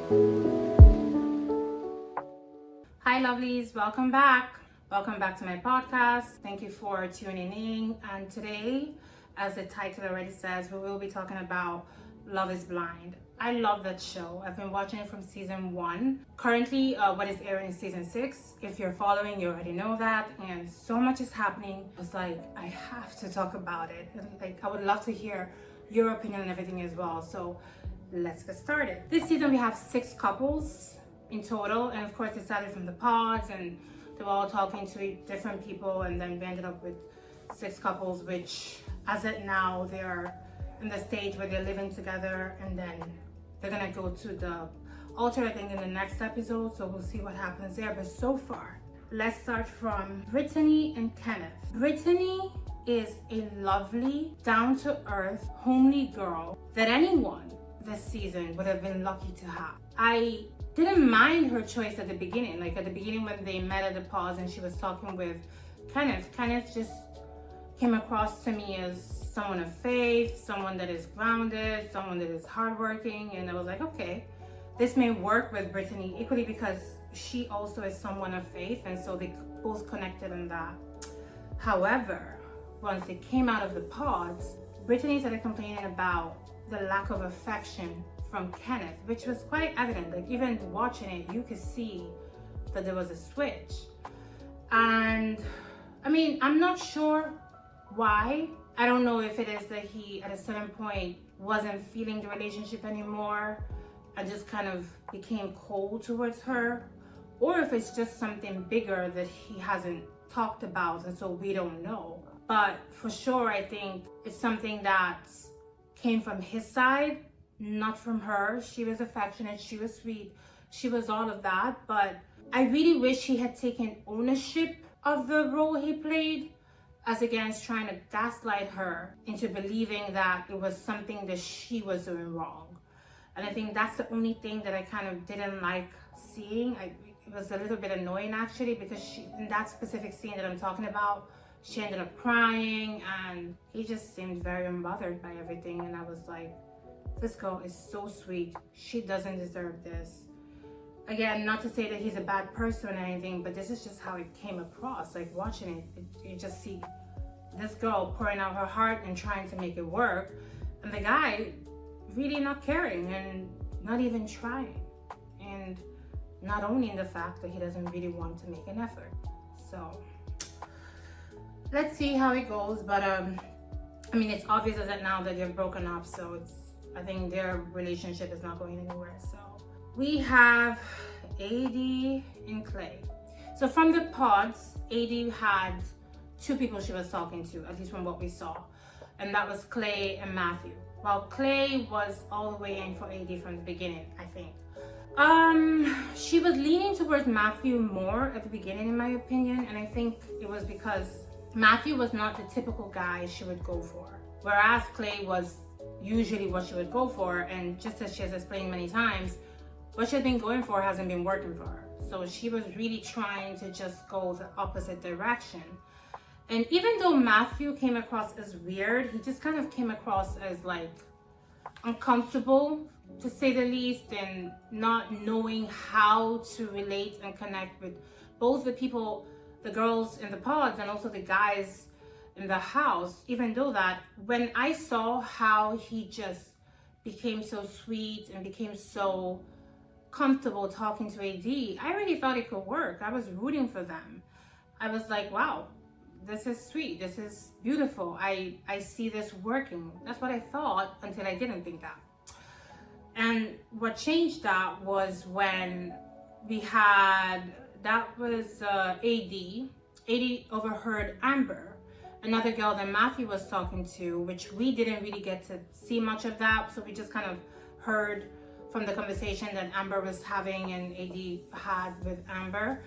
Hi lovelies, welcome back. Welcome back to my podcast. Thank you for tuning in. And today, as the title already says, we will be talking about Love is Blind. I love that show. I've been watching it from season 1. Currently, what is airing is season 6. If you're following, you already know that. And so much is happening. It's like, I have to talk about it. And like, I would love to hear your opinion and everything as well. So let's get started. This season, we have 6 couples in total. And of course, it started from the pods and they were all talking to different people. And then we ended up with 6 couples, which as of now, they're in the stage where they're living together, and then they're gonna go to the altar, I think, in the next episode. So we'll see what happens there. But so far, let's start from Brittany and Kenneth. Brittany is a lovely, down-to-earth, homely girl that anyone this season would have been lucky to have. I didn't mind her choice at the beginning. Like at the beginning when they met at the pause and she was talking with Kenneth just came across to me as someone of faith, someone that is grounded, someone that is hardworking, and I was like, okay, this may work with Brittany equally because she also is someone of faith, and so they both connected on that. However, once they came out of the pods, Brittany started complaining about the lack of affection from Kenneth, which was quite evident. Like even watching it, you could see that there was a switch. And I mean, I'm not sure why. I don't know if it is that he at a certain point wasn't feeling the relationship anymore and just kind of became cold towards her, or if it's just something bigger that he hasn't talked about and so we don't know. But for sure, I think it's something that came from his side, not from her. She was affectionate, she was sweet, she was all of that, but I really wish he had taken ownership of the role he played, as against trying to gaslight her into believing that it was something that she was doing wrong. And I think that's the only thing that I kind of didn't like seeing. It was a little bit annoying actually, because she, in that specific scene that I'm talking about, she ended up crying and he just seemed very unbothered by everything. And I was like, this girl is so sweet. She doesn't deserve this. Again, not to say that he's a bad person or anything, but this is just how it came across. Like watching it, you just see this girl pouring out her heart and trying to make it work, and the guy really not caring and not even trying, and not owning the fact that he doesn't really want to make an effort. So let's see how it goes. But I mean, it's obvious that now that they're broken up, so I think their relationship is not going anywhere. So we have AD and Clay. So from the pods, AD had 2 people she was talking to, at least from what we saw. And that was Clay and Matthew. Well, Clay was all the way in for AD from the beginning, I think. She was leaning towards Matthew more at the beginning, in my opinion. And I think it was because Matthew was not the typical guy she would go for, whereas Clay was usually what she would go for. And just as she has explained many times, what she's been going for hasn't been working for her. So she was really trying to just go the opposite direction. And even though Matthew came across as weird, he just kind of came across as like uncomfortable, to say the least, and not knowing how to relate and connect with both the people, the girls in the pods and also the guys in the house. Even though that when I saw how he just became so sweet and became so comfortable talking to AD, I really thought it could work. I was rooting for them. I was like, wow, this is sweet, this is beautiful, I see this working. That's what I thought until I didn't think that. And what changed that was when we had, that was AD overheard Amber, another girl that Matthew was talking to, which we didn't really get to see much of that, so we just kind of heard from the conversation that Amber was having and AD had with Amber,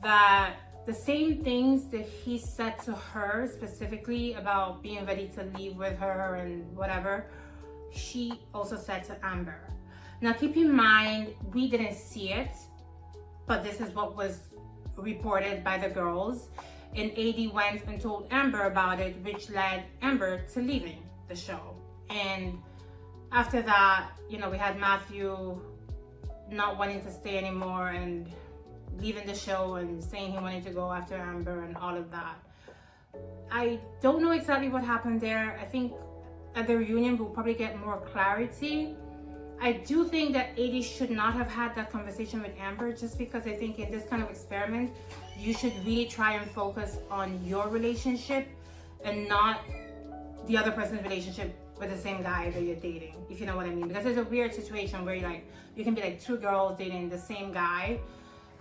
that the same things that he said to her specifically about being ready to leave with her and whatever, she also said to Amber. Now keep in mind, we didn't see it, but this is what was reported by the girls, and AD went and told Amber about it, which led Amber to leaving the show. And after that, you know, we had Matthew not wanting to stay anymore and leaving the show and saying he wanted to go after Amber and all of that. I don't know exactly what happened there. I think at the reunion we'll probably get more clarity. I do think that AD should not have had that conversation with Amber, just because I think in this kind of experiment you should really try and focus on your relationship and not the other person's relationship with the same guy that you're dating, if you know what I mean. Because there's a weird situation where you can be like two girls dating the same guy,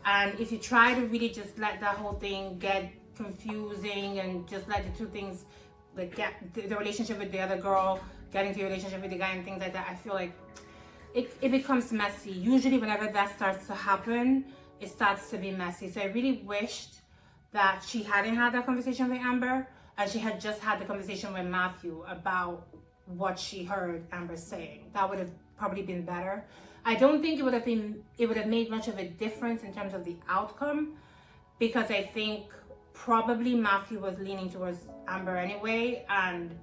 and if you try to really just let that whole thing get confusing and just let the two things, like get the relationship with the other girl get into your relationship with the guy and things like that, I feel like it becomes messy. Usually whenever that starts to happen, it starts to be messy. So I really wished that she hadn't had that conversation with Amber, and she had just had the conversation with Matthew about what she heard Amber saying. That would have probably been better. I don't think it would have made much of a difference in terms of the outcome, because I think probably Matthew was leaning towards Amber anyway, and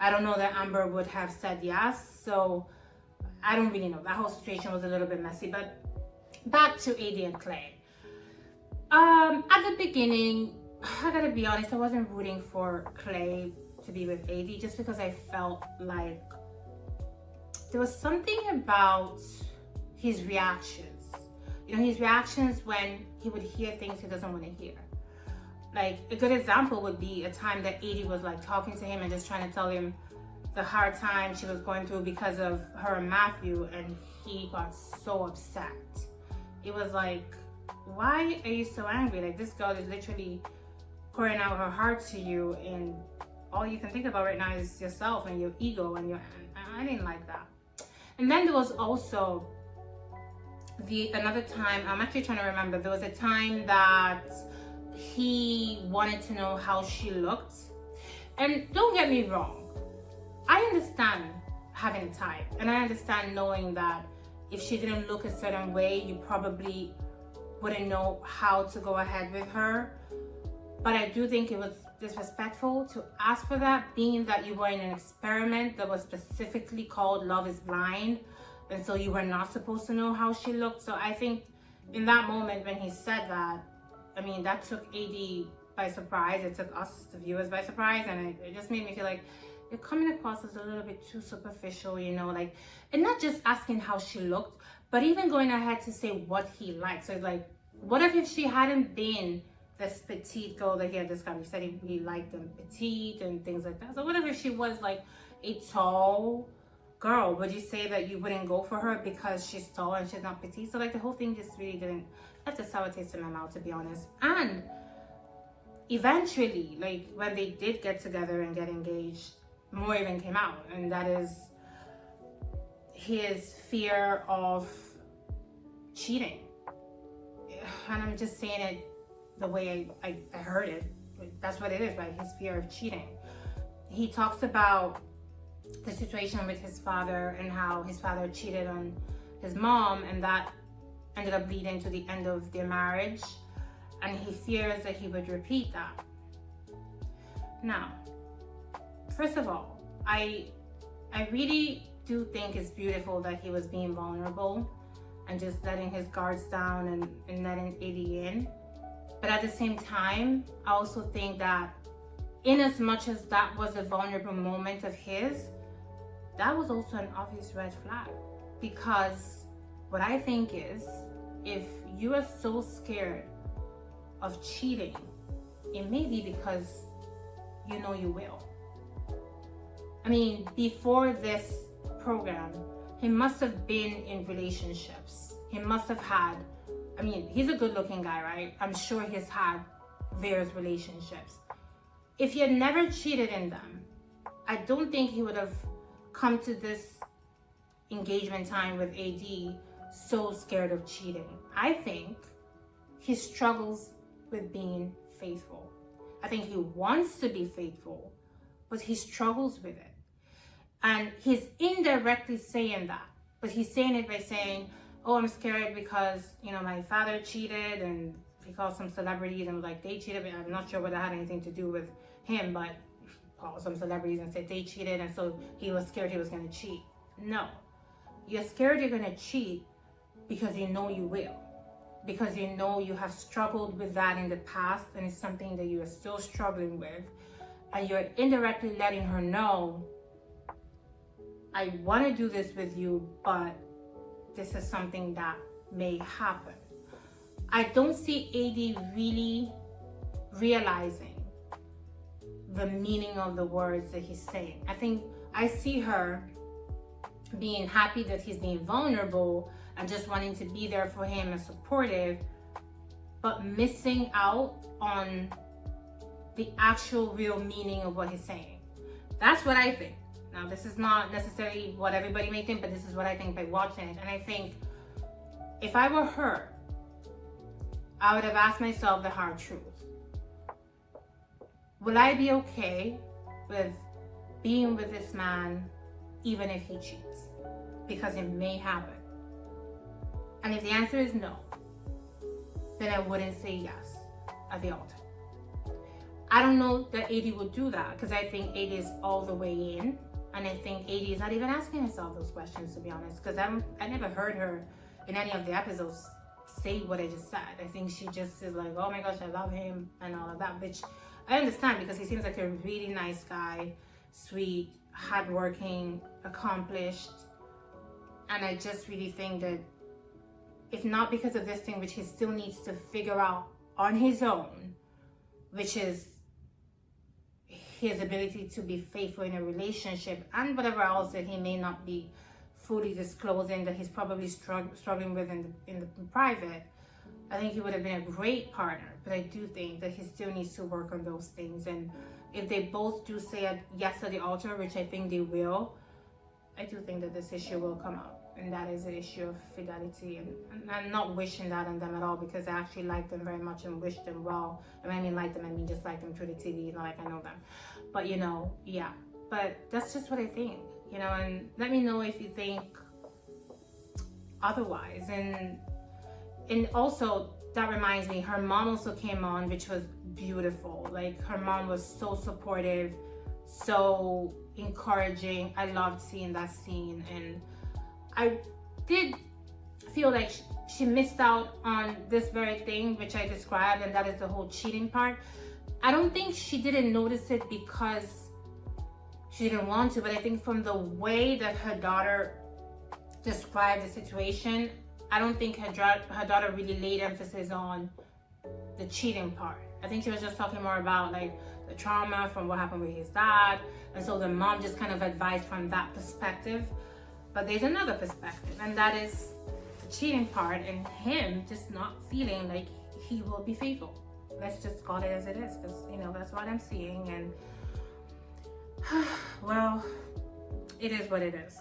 I don't know that Amber would have said yes. So I don't really know. That whole situation was a little bit messy. But back to AD and Clay. At the beginning, I gotta be honest, I wasn't rooting for Clay to be with AD, just because I felt like there was something about his reactions. You know, his reactions when he would hear things he doesn't want to hear. Like, a good example would be a time that AD was like talking to him and just trying to tell him the hard time she was going through because of her and Matthew, and he got so upset. It was like, why are you so angry? Like, this girl is literally pouring out her heart to you, and all you can think about right now is yourself and your ego, and I didn't like that. And then there was also another time, I'm actually trying to remember, there was a time that he wanted to know how she looked. And don't get me wrong, I understand having a type, and I understand knowing that if she didn't look a certain way, you probably wouldn't know how to go ahead with her. But I do think it was disrespectful to ask for that, being that you were in an experiment that was specifically called Love is Blind, and so you were not supposed to know how she looked. So I think in that moment when he said that, I mean, that took AD by surprise. It took us, the viewers, by surprise, and it just made me feel like you're coming across as a little bit too superficial, you know, like, and not just asking how she looked, but even going ahead to say what he liked. So it's like, what if she hadn't been this petite girl that he had discovered? He said he liked them petite and things like that. So what if she was like a tall girl? Would you say that you wouldn't go for her because she's tall and she's not petite? So like, the whole thing just really didn't, left a sour taste in my mouth, to be honest. And eventually, like, when they did get together and get engaged, more even came out, and that is his fear of cheating. And I'm just saying it the way I heard it. That's what it is, right? His fear of cheating. He talks about the situation with his father and how his father cheated on his mom, and that ended up leading to the end of their marriage, and he fears that he would repeat that. Now, first of all, I really do think it's beautiful that he was being vulnerable and just letting his guards down and letting AD in. But at the same time, I also think that in as much as that was a vulnerable moment of his, that was also an obvious red flag. Because what I think is, if you are so scared of cheating, it may be because you know you will. I mean, before this program, he must have been in relationships. He must have had, I mean, he's a good looking guy, right? I'm sure he's had various relationships. If he had never cheated in them, I don't think he would have come to this engagement time with AD so scared of cheating. I think he struggles with being faithful. I think he wants to be faithful, but he struggles with it. And he's indirectly saying that, but he's saying it by saying, oh, I'm scared because, you know, my father cheated, and he called some celebrities and was like, they cheated. I'm not sure whether that had anything to do with him, but he called some celebrities and said they cheated, and so he was scared he was going to cheat. No, you're scared you're going to cheat because you know you will. Because you know you have struggled with that in the past, and it's something that you are still struggling with. And you're indirectly letting her know, I want to do this with you, but this is something that may happen. I don't see AD really realizing the meaning of the words that he's saying. I see her being happy that he's being vulnerable and just wanting to be there for him and supportive, but missing out on the actual real meaning of what he's saying. That's what I think. Now, this is not necessarily what everybody may think, but this is what I think by watching it. And I think if I were her, I would have asked myself the hard truth. Will I be okay with being with this man even if he cheats? Because it may happen. And if the answer is no, then I wouldn't say yes at the altar. I don't know that AD would do that, because I think AD is all the way in. And I think AD is not even asking herself those questions, to be honest, because I never heard her in any of the episodes say what I just said. I think she just is like, oh my gosh, I love him and all of that, which I understand, because he seems like a really nice guy, sweet, hardworking, accomplished. And I just really think that if not because of this thing, which he still needs to figure out on his own, which is his ability to be faithful in a relationship and whatever else that he may not be fully disclosing that he's probably struggling with in the private, I think he would have been a great partner. But I do think that he still needs to work on those things. And if they both do say yes at the altar, which I think they will, I do think that this issue will come up. And that is an issue of fidelity. And I'm not wishing that on them at all, because I actually like them very much and wish them well. And when I mean like them, I mean just like them through the TV, not like I know them. But yeah. But that's just what I think, and let me know if you think otherwise. And also, that reminds me, her mom also came on, which was beautiful. Like, her mom was so supportive, so encouraging. I loved seeing that scene. And I did feel like she missed out on this very thing, which I described, and that is the whole cheating part. I don't think she didn't notice it because she didn't want to, but I think from the way that her daughter described the situation, I don't think her daughter really laid emphasis on the cheating part. I think she was just talking more about like the trauma from what happened with his dad, and so the mom just kind of advised from that perspective. But there's another perspective, and that is the cheating part and him just not feeling like he will be faithful. Let's just call it as it is, because that's what I'm seeing. And well, it is what it is.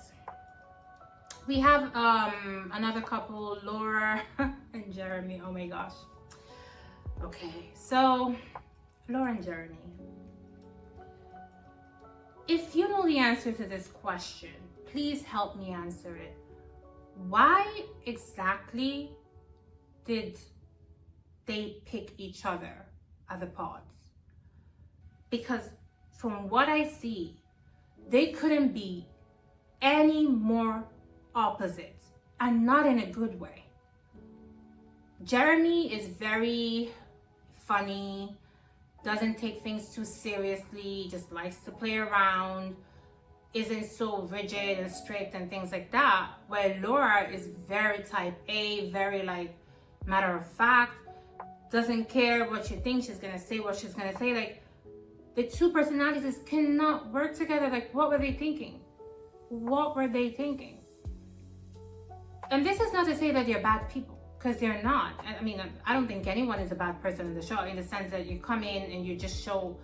We have another couple, Laura and Jeremy. Oh my gosh. Okay, so Laura and Jeremy, if you know the answer to this question, please help me answer it. Why exactly did they pick each other at the pods? Because from what I see, they couldn't be any more opposite, and not in a good way. Jeremy is very funny, doesn't take things too seriously, just likes to play around, isn't so rigid and strict and things like that, where Laura is very type A, very like matter of fact, doesn't care what you think, she's gonna say what she's gonna say. Like, the two personalities cannot work together. Like, what were they thinking? What were they thinking? And this is not to say that they're bad people, because they're not. I mean, I don't think anyone is a bad person in the show, in the sense that you come in and you just show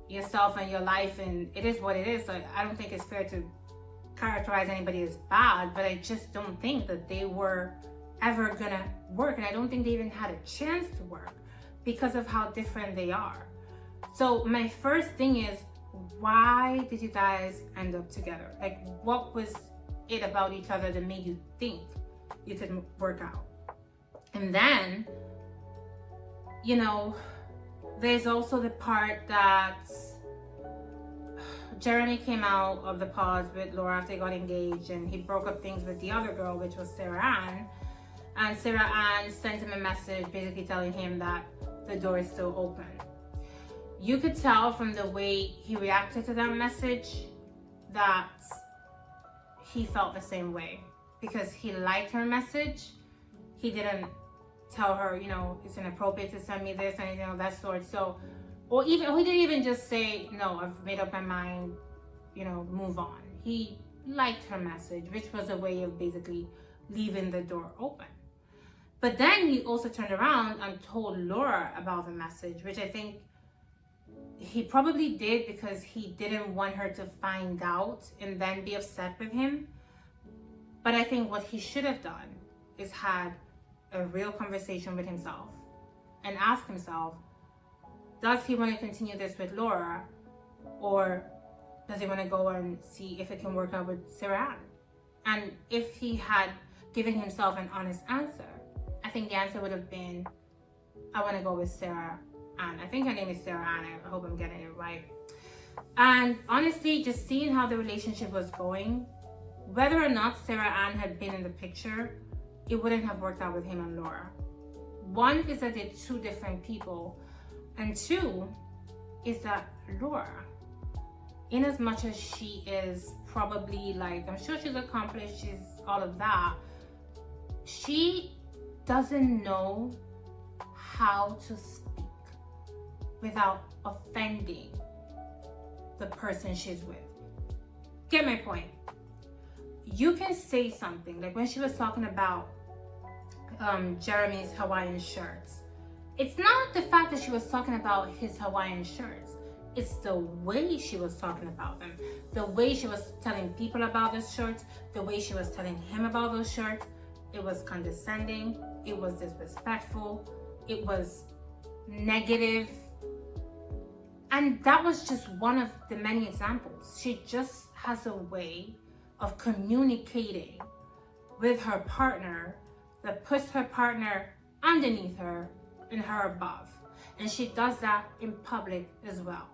yourself and your life, and it is what it is. Like, I don't think it's fair to characterize anybody as bad, but I just don't think that they were ever gonna work, and I don't think they even had a chance to work because of how different they are. So my first thing is, why did you guys end up together? Like, what was it about each other that made you think you could work out? And then, there's also the part that Jeremy came out of the pods with Laura after they got engaged, and he broke up things with the other girl, which was Sarah Ann. And Sarah Ann sent him a message basically telling him that the door is still open. You could tell from the way he reacted to that message that he felt the same way, because he liked her message. He didn't tell her, you know, it's inappropriate to send me this and anything of that sort. So, or he didn't even just say, no, I've made up my mind, you know, move on. He liked her message, which was a way of basically leaving the door open. But then he also turned around and told Laura about the message, which I think he probably did because he didn't want her to find out and then be upset with him. But I think what he should have done is had a real conversation with himself and ask himself, does he want to continue this with Laura, or does he want to go and see if it can work out with Sarah Ann? And if he had given himself an honest answer, I think the answer would have been, I want to go with Sarah Ann. I think her name is Sarah Ann. I hope I'm getting it right. And honestly, just seeing how the relationship was going, whether or not Sarah Ann had been in the picture, it wouldn't have worked out with him and Laura. One is that they're two different people. And two is that Laura, in as much as she is probably like, I'm sure she's accomplished, she's all of that, she doesn't know how to speak without offending the person she's with. Get my point? You can say something, like when she was talking about Jeremy's Hawaiian shirts. It's not the fact that she was talking about his Hawaiian shirts. It's the way she was talking about them. The way she was telling people about those shirts. The way she was telling him about those shirts. It was condescending. It was disrespectful. It was negative. And that was just one of the many examples. She just has a way of communicating with her partner that puts her partner underneath her and her above. And she does that in public as well.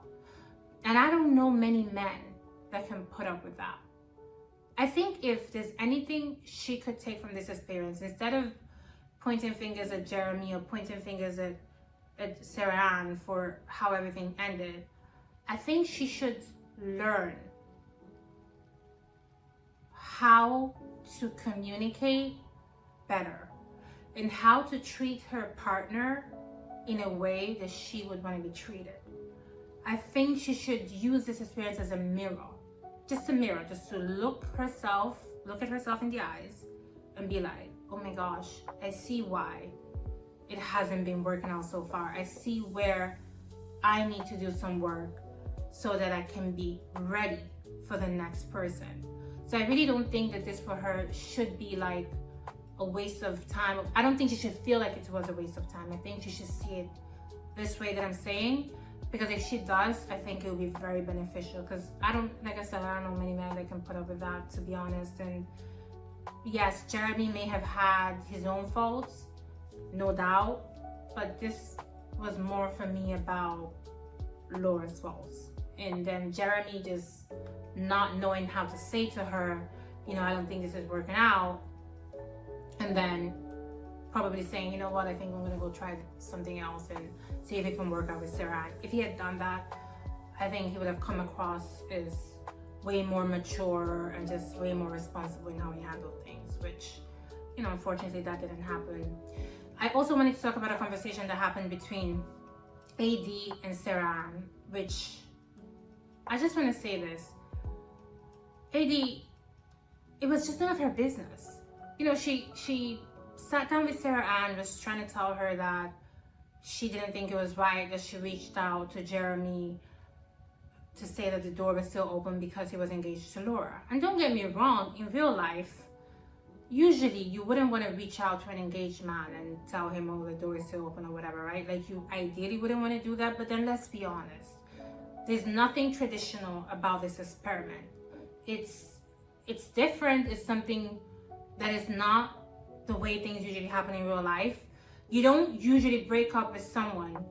And I don't know many men that can put up with that. I think if there's anything she could take from this experience, instead of pointing fingers at Jeremy or pointing fingers at Sarah Ann for how everything ended, I think she should learn how to communicate better and how to treat her partner in a way that she would want to be treated. I think she should use this experience as a mirror, just to look at herself in the eyes and be like, oh my gosh, I see why it hasn't been working out so far. I see where I need to do some work so that I can be ready for the next person. So I really don't think that this for her should be like a waste of time. I don't think she should feel like it was a waste of time. I think she should see it this way that I'm saying, because if she does, I think it will be very beneficial. Because like I said, I don't know many men that can put up with that, to be honest. And yes, Jeremy may have had his own faults, no doubt, but this was more for me about Laura's faults. And then Jeremy just not knowing how to say to her, you know, I don't think this is working out. And then probably saying, you know what, I think I'm gonna go try something else and see if it can work out with Sarah. If he had done that, I think he would have come across as way more mature and just way more responsible in how he handled things, which, you know, unfortunately that didn't happen. I also wanted to talk about a conversation that happened between AD and Sarah Ann, which I just want to say this. AD, it was just none of her business. You know, she sat down with Sarah Ann, was trying to tell her that she didn't think it was right that she reached out to Jeremy to say that the door was still open because he was engaged to Laura. And don't get me wrong, in real life, usually you wouldn't want to reach out to an engaged man and tell him, oh, the door is still open or whatever, right? Like, you ideally wouldn't want to do that. But then let's be honest, there's nothing traditional about this experiment. It's different. It's something that is not the way things usually happen in real life. You don't usually break up with someone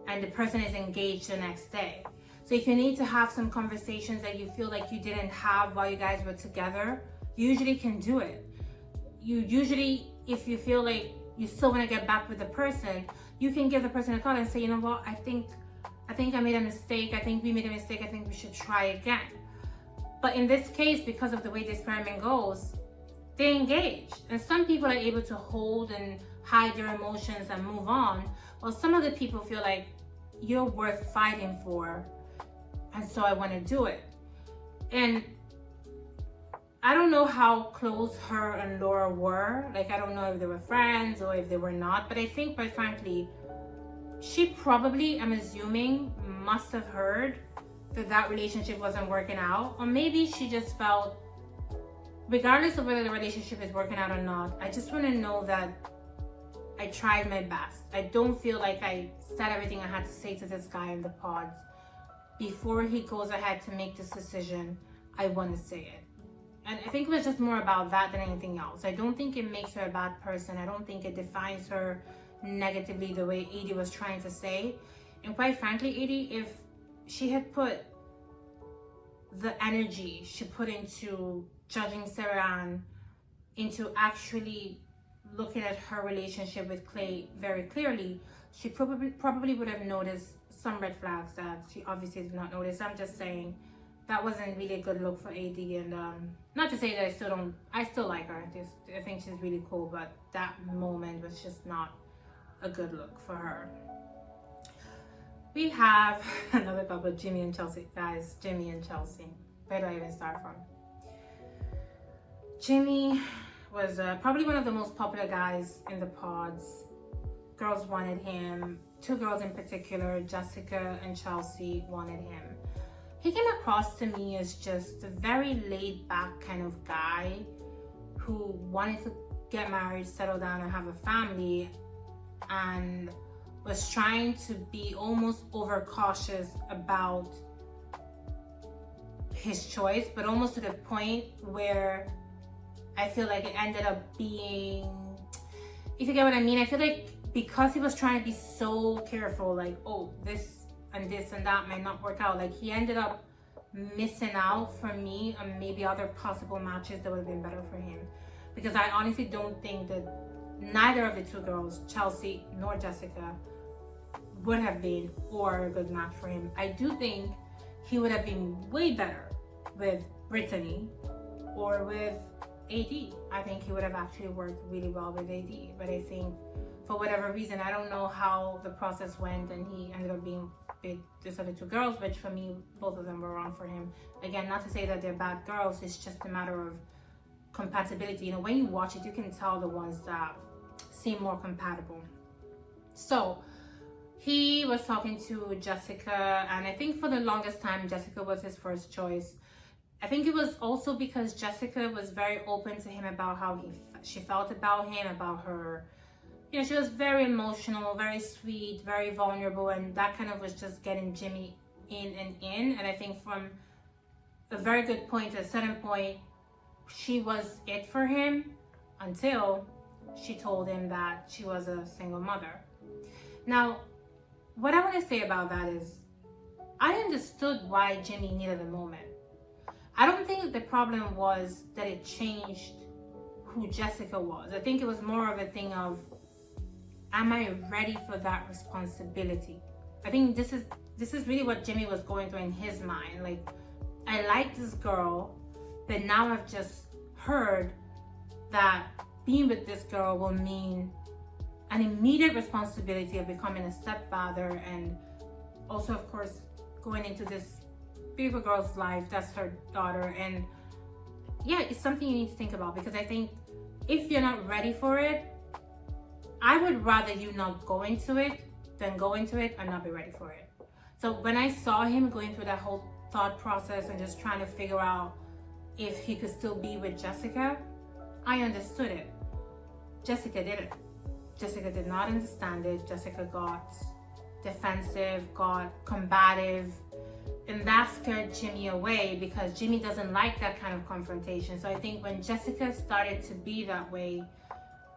and the person is engaged the next day. So if you need to have some conversations that you feel like you didn't have while you guys were together, you usually can do it. you usually, if you feel like you still want to get back with the person, you can give the person a call and say, you know what, I think I made a mistake. I think we made a mistake. I think we should try again. But in this case, because of the way the experiment goes, they engage. And some people are able to hold and hide their emotions and move on. While some of the people feel like you're worth fighting for, and so I want to do it. And I don't know how close her and Laura were. Like, I don't know if they were friends or if they were not. But I think, quite frankly, she probably, I'm assuming, must have heard that relationship wasn't working out. Or maybe she just felt, regardless of whether the relationship is working out or not, I just want to know that I tried my best. I don't feel like I said everything I had to say to this guy in the pods. Before he goes ahead to make this decision, I want to say it. And I think it was just more about that than anything else. I don't think it makes her a bad person. I don't think it defines her negatively the way Edie was trying to say. And quite frankly, Edie, if she had put the energy she put into judging Sarah, into actually looking at her relationship with Clay very clearly, she probably would have noticed some red flags that she obviously did not notice. I'm just saying that wasn't really a good look for AD. And not to say that I still like her. I think she's really cool, but that moment was just not a good look for her. We have another couple, Jimmy and Chelsea. Guys, Jimmy and Chelsea. Where do I even start from? Jimmy was probably one of the most popular guys in the pods. Girls wanted him. Two girls in particular, Jessica and Chelsea, wanted him. He came across to me as just a very laid back kind of guy who wanted to get married, settle down, and have a family, and was trying to be almost overcautious about his choice, but almost to the point where I feel like it ended up being, if you get what I mean, I feel like because he was trying to be so careful, like, oh, this and that might not work out, like he ended up missing out for me on maybe other possible matches that would have been better for him. Because I honestly don't think that neither of the two girls, Chelsea nor Jessica, would have been or a good match for him. I do think he would have been way better with Brittany or with AD. I think he would have actually worked really well with AD. But I think for whatever reason, I don't know how the process went, and he ended up being with these other two girls, which for me, both of them were wrong for him. Again, not to say that they're bad girls, it's just a matter of compatibility. You know, when you watch it, you can tell the ones that seem more compatible. So he was talking to Jessica, and I think for the longest time, Jessica was his first choice. I think it was also because Jessica was very open to him about how she felt about him, about her. You know, she was very emotional, very sweet, very vulnerable, and that kind of was just getting Jimmy in. And I think from a very good point to a certain point, she was it for him until she told him that she was a single mother. Now, what I want to say about that is, I understood why Jimmy needed a moment. I don't think the problem was that it changed who Jessica was. I think it was more of a thing of, am I ready for that responsibility? I think this is really what Jimmy was going through in his mind. Like, I like this girl, but now I've just heard that being with this girl will mean an immediate responsibility of becoming a stepfather, and also, of course, going into this beautiful girl's life, that's her daughter. And yeah, it's something you need to think about, because I think if you're not ready for it, I would rather you not go into it than go into it and not be ready for it. So when I saw him going through that whole thought process and just trying to figure out if he could still be with Jessica, I understood it. Jessica didn't. Jessica did not understand it. Jessica got defensive, got combative, and that scared Jimmy away, because Jimmy doesn't like that kind of confrontation. So I think when Jessica started to be that way,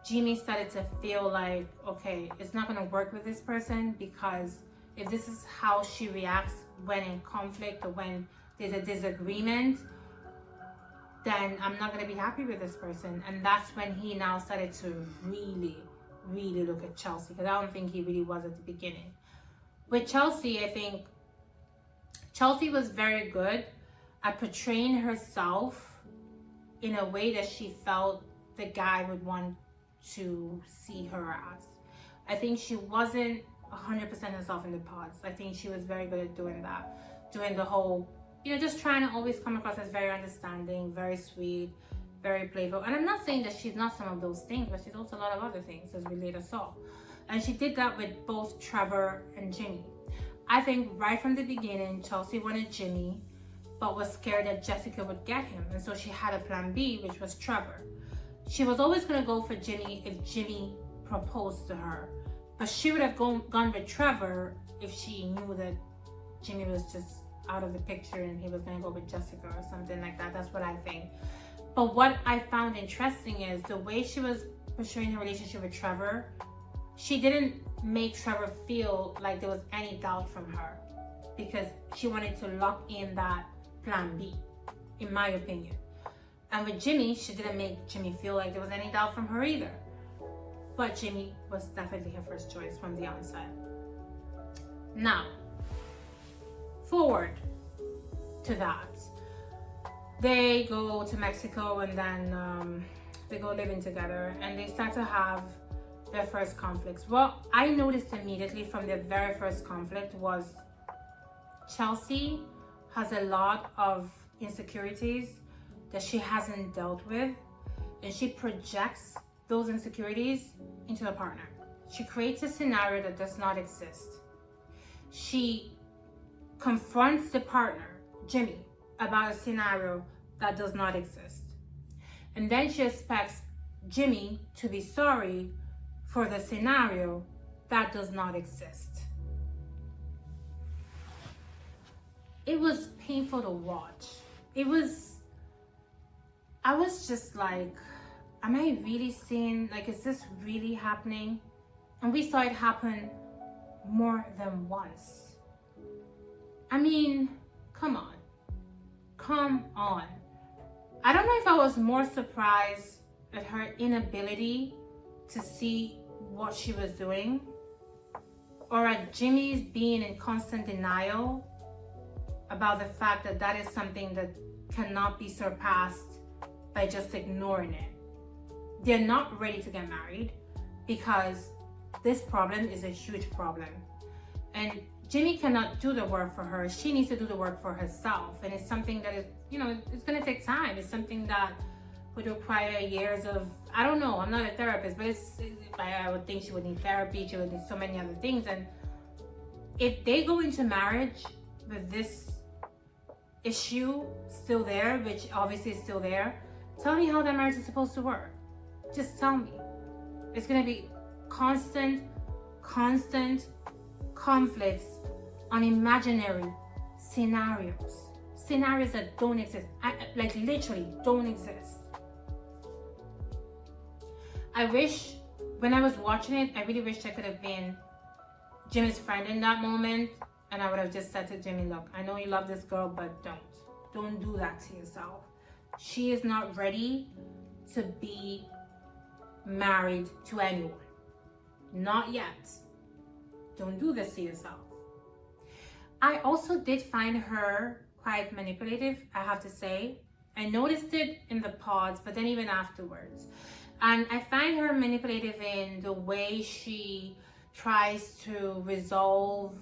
Jimmy started to feel like, okay, it's not going to work with this person, because if this is how she reacts when in conflict or when there's a disagreement, then I'm not going to be happy with this person. And that's when he now started to really, really look at Chelsea, because I don't think he really was at the beginning. With Chelsea, I think Chelsea was very good at portraying herself in a way that she felt the guy would want to see her as. I think she wasn't 100% herself in the pods. I think she was very good at doing that, doing the whole, you know, just trying to always come across as very understanding, very sweet, very playful. And I'm not saying that she's not some of those things, but she's also a lot of other things, as we later saw. And she did that with both Trevor and Jimmy. I think right from the beginning, Chelsea wanted Jimmy, but was scared that Jessica would get him. And so she had a plan B, which was Trevor. She was always going to go for Jimmy if Jimmy proposed to her. But she would have gone with Trevor if she knew that Jimmy was just out of the picture and he was going to go with Jessica or something like that. That's what I think. But what I found interesting is the way she was pursuing her relationship with Trevor. She didn't make Trevor feel like there was any doubt from her, because she wanted to lock in that plan B, in my opinion. And with Jimmy, she didn't make Jimmy feel like there was any doubt from her either. But Jimmy was definitely her first choice from the onset. Now, forward to that. They go to Mexico, and then they go living together, and they start to have their first conflicts. What I noticed immediately from their very first conflict was Chelsea has a lot of insecurities that she hasn't dealt with, and she projects those insecurities into the partner. She creates a scenario that does not exist. She confronts the partner, Jimmy, about a scenario that does not exist. And then she expects Jimmy to be sorry for the scenario that does not exist. It was painful to watch. I was just like, am I really seeing, like, is this really happening? And we saw it happen more than once. I mean, come on. I don't know if I was more surprised at her inability to see what she was doing, or at Jimmy's being in constant denial about the fact that that is something that cannot be surpassed by just ignoring it. They're not ready to get married because this problem is a huge problem. And Jimmy cannot do the work for her. She needs to do the work for herself. And it's something that is, you know, it's going to take time. It's something that would require years of, I don't know, I'm not a therapist, but I would think she would need therapy. She would need so many other things. And if they go into marriage with this issue still there, which obviously is still there, tell me how that marriage is supposed to work. Just tell me. It's going to be constant conflicts on imaginary scenarios that don't exist, like literally don't exist. I wish, when I was watching it, I really wished I could have been Jimmy's friend in that moment, and I would have just said to Jimmy, look, I know you love this girl, but don't do that to yourself. She is not ready to be married to anyone. Not yet. Don't do this to yourself. I also did find her quite manipulative, I have to say. I noticed it in the pods, but then even afterwards. And I find her manipulative in the way she tries to resolve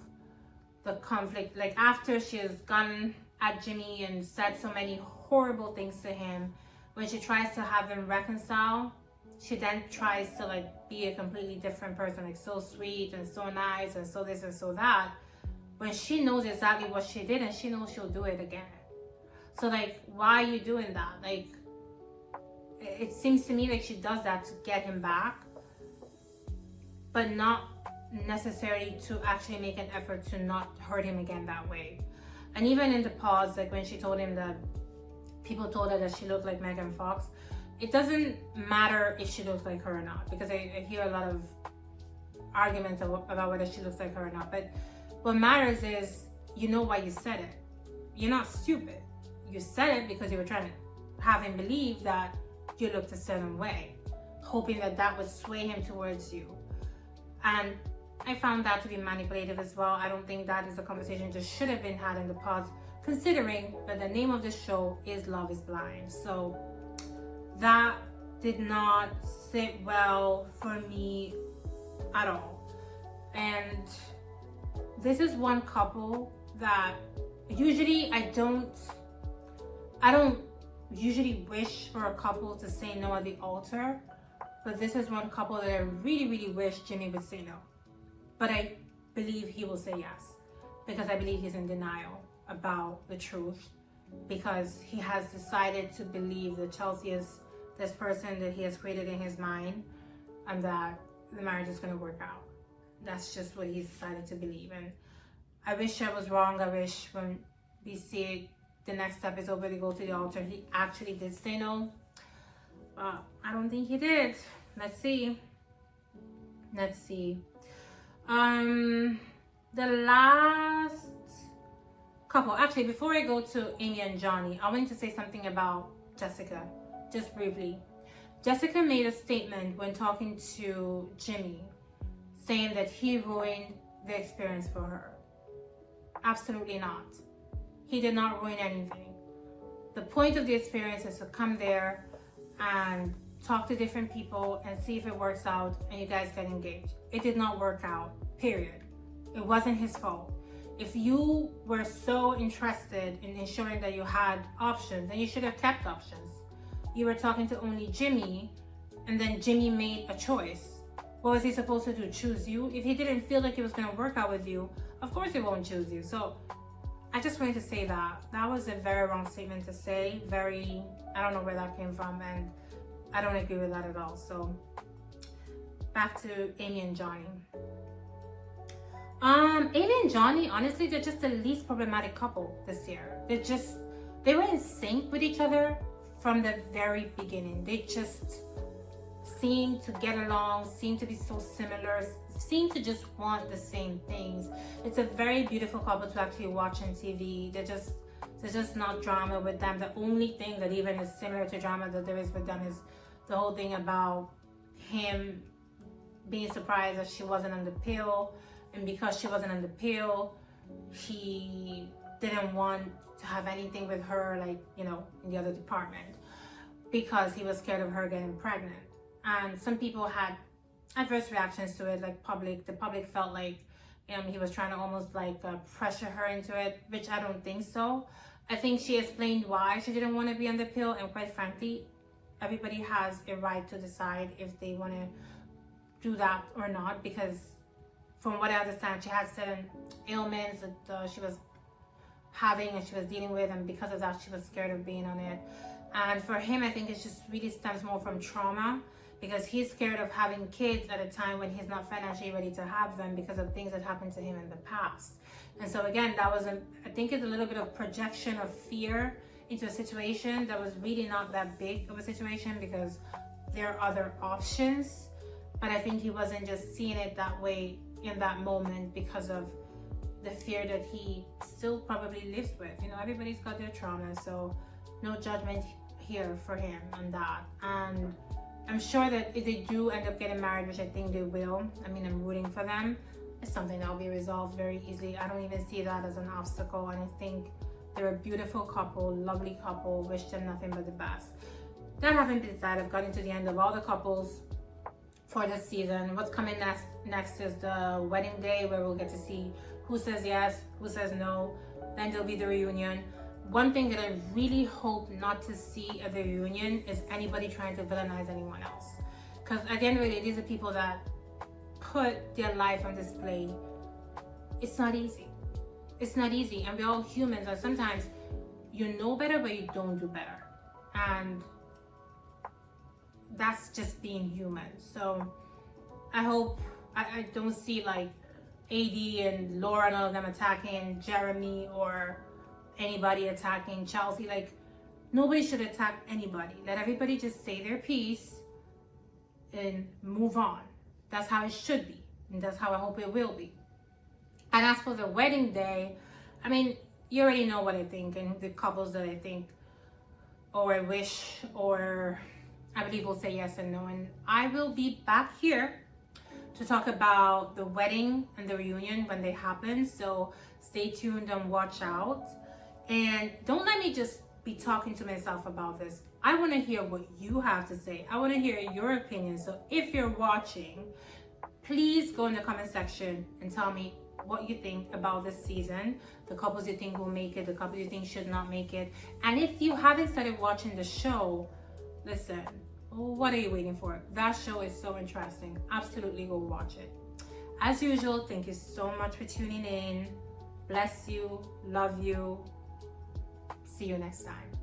the conflict. Like, after she has gone at Jimmy and said so many horrible things to him, when she tries to have them reconcile, she then tries to like be a completely different person, like so sweet and so nice and so this and so that, when she knows exactly what she did and she knows she'll do it again. So like, why are you doing that? Like, it seems to me like she does that to get him back, but not necessarily to actually make an effort to not hurt him again that way. And even in the pause, like when she told him that people told her that she looked like Megan Fox, it doesn't matter if she looks like her or not, because I hear a lot of arguments about whether she looks like her or not. But what matters is, you know why you said it. You're not stupid. You said it because you were trying to have him believe that you looked a certain way, hoping that that would sway him towards you. And I found that to be manipulative as well. I don't think that is a conversation that should have been had in the past, considering that the name of the show is Love is Blind. So that did not sit well for me at all. And this is one couple that usually I don't usually wish for a couple to say no at the altar, but this is one couple that I really wish Jimmy would say no. But I believe he will say yes, because I believe he's in denial about the truth, because he has decided to believe that Chelsea is this person that he has created in his mind, and that the marriage is going to work out. That's just what he's decided to believe. And I wish I was wrong. I wish when we see it, the next episode where they go to the altar, he actually did say no. I don't think he did. Let's see. The last couple, actually, before I go to Amy and Johnny, I wanted to say something about Jessica, just briefly. Jessica made a statement when talking to Jimmy, saying that he ruined the experience for her. Absolutely not. He did not ruin anything. The point of the experience is to come there and talk to different people and see if it works out and you guys get engaged. It did not work out, period. It wasn't his fault. If you were so interested in ensuring that you had options, then you should have kept options. You were talking to only Jimmy, and then Jimmy made a choice. What was he supposed to do? Choose you? If he didn't feel like it was going to work out with you, of course he won't choose you. So I just wanted to say that. That was a very wrong statement to say. I don't know where that came from, and I don't agree with that at all. So back to Amy and Johnny. Amy and Johnny, honestly, they're just the least problematic couple this year. They were in sync with each other from the very beginning. They just seemed to get along, seemed to be so similar, seemed to just want the same things. It's a very beautiful couple to actually watch on TV. There's just not drama with them. The only thing that even is similar to drama that there is with them is the whole thing about him being surprised that she wasn't on the pill, and because she wasn't on the pill, he didn't want to have anything with her, like, you know, in the other department, because he was scared of her getting pregnant. And some people had adverse reactions to it, like the public felt like he was trying to almost like pressure her into it, which I don't think so. I think she explained why she didn't want to be on the pill, and quite frankly, everybody has a right to decide if they want to do that or not, because from what I understand, she had certain ailments that she was having and she was dealing with, and because of that she was scared of being on it. And for him, I think it just really stems more from trauma, because he's scared of having kids at a time when he's not financially ready to have them because of things that happened to him in the past. And so again, that was I think it's a little bit of projection of fear into a situation that was really not that big of a situation, because there are other options. But I think he wasn't just seeing it that way in that moment because of the fear that he still probably lives with. Everybody's got their trauma, so no judgment here for him on that. And I'm sure that if they do end up getting married, which I think they will, I'm rooting for them, it's something that will be resolved very easily. I don't even see that as an obstacle, and I think they're a beautiful couple, lovely couple. Wish them nothing but the best. That having been said, I've gotten to the end of all the couples for this season. What's coming next is the wedding day, where we'll get to see who says yes, who says no. Then there'll be the reunion. One thing that I really hope not to see at the reunion is anybody trying to villainize anyone else, because at the end of the day, these are people that put their life on display. It's not easy, and we're all humans, and sometimes you know better but you don't do better, and that's just being human. So I hope I don't see like AD and Laura and all of them attacking Jeremy, or anybody attacking Chelsea. Like, nobody should attack anybody. Let everybody just say their piece and move on. That's how it should be, and that's how I hope it will be. And as for the wedding day, you already know what I think, and the couples that I think or a wish, or I believe we'll say yes and no. And I will be back here to talk about the wedding and the reunion when they happen. So stay tuned and watch out. And don't let me just be talking to myself about this. I want to hear what you have to say. I want to hear your opinion. So if you're watching, please go in the comment section and tell me what you think about this season, the couples you think will make it, the couples you think should not make it. And if you haven't started watching the show, listen, what are you waiting for? That show is so interesting. Absolutely go watch it. As usual, thank you so much for tuning in. Bless you, love you. See you next time.